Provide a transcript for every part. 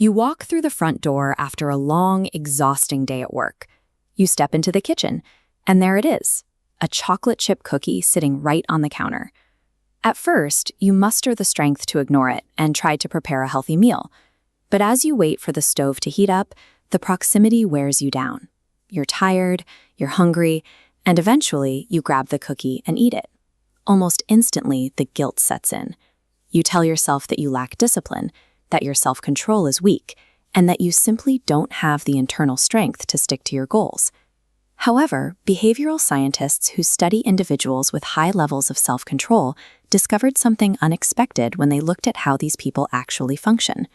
You walk through the front door after a long, exhausting day at work. You step into the kitchen, and there it is, a chocolate chip cookie sitting right on the counter. At first, you muster the strength to ignore it and try to prepare a healthy meal. But as you wait for the stove to heat up, the proximity wears you down. You're tired, you're hungry, and eventually you grab the cookie and eat it. Almost instantly, the guilt sets in. You tell yourself that you lack discipline, that your self-control is weak, and that you simply don't have the internal strength to stick to your goals. However, behavioral scientists who study individuals with high levels of self-control discovered something unexpected when they looked at how these people actually function.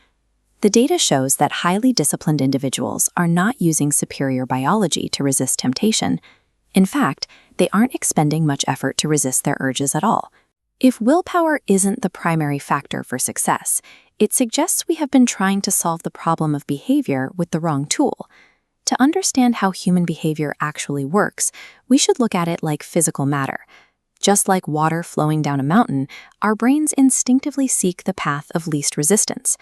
The data shows that highly disciplined individuals are not using superior biology to resist temptation. In fact, they aren't expending much effort to resist their urges at all. If willpower isn't the primary factor for success, it suggests we have been trying to solve the problem of behavior with the wrong tool. To understand how human behavior actually works, we should look at it like physical matter. Just like water flowing down a mountain, our brains instinctively seek the path of least resistance.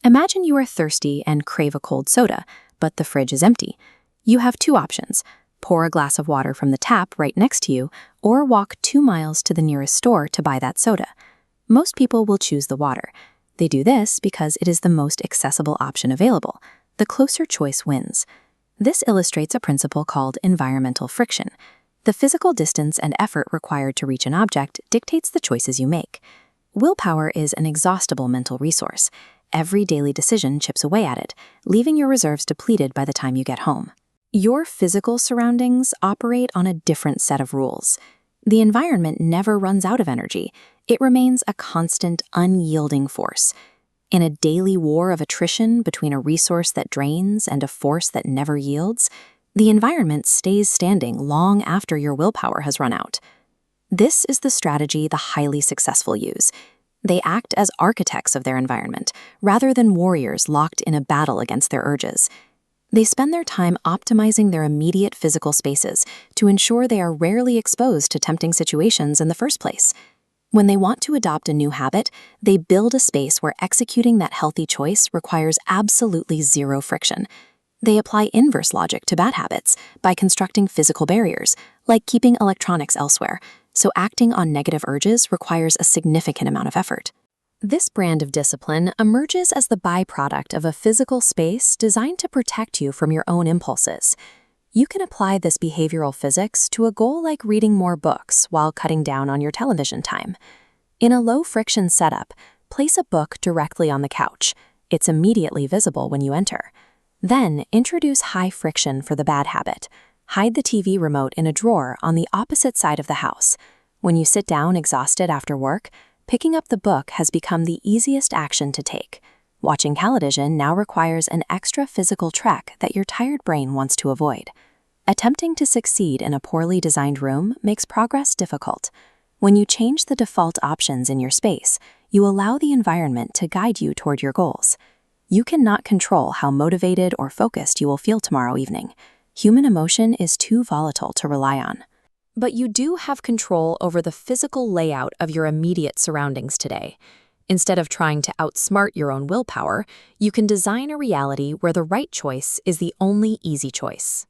Imagine you are thirsty and crave a cold soda, but the fridge is empty. You have two options: pour a glass of water from the tap right next to you, or walk 2 miles to the nearest store to buy that soda. Most people will choose the water. They do this because it is the most accessible option available. The closer choice wins. This illustrates a principle called environmental friction. The physical distance and effort required to reach an object dictates the choices you make. Willpower is an inexhaustible mental resource. Every daily decision chips away at it, leaving your reserves depleted by the time you get home. Your physical surroundings operate on a different set of rules. The environment never runs out of energy. It remains a constant, unyielding force. In a daily war of attrition between a resource that drains and a force that never yields, the environment stays standing long after your willpower has run out. This is the strategy the highly successful use. They act as architects of their environment, rather than warriors locked in a battle against their urges. They spend their time optimizing their immediate physical spaces to ensure they are rarely exposed to tempting situations in the first place. When they want to adopt a new habit, they build a space where executing that healthy choice requires absolutely zero friction. They apply inverse logic to bad habits by constructing physical barriers, like keeping electronics elsewhere, so acting on negative urges requires a significant amount of effort. This brand of discipline emerges as the byproduct of a physical space designed to protect you from your own impulses. You can apply this behavioral physics to a goal like reading more books while cutting down on your television time. In a low-friction setup, place a book directly on the couch. It's immediately visible when you enter. Then, introduce high friction for the bad habit. Hide the TV remote in a drawer on the opposite side of the house. When you sit down exhausted after work, picking up the book has become the easiest action to take. Watching television now requires an extra physical trek that your tired brain wants to avoid. Attempting to succeed in a poorly designed room makes progress difficult. When you change the default options in your space, you allow the environment to guide you toward your goals. You cannot control how motivated or focused you will feel tomorrow evening. Human emotion is too volatile to rely on. But you do have control over the physical layout of your immediate surroundings today. Instead of trying to outsmart your own willpower, you can design a reality where the right choice is the only easy choice.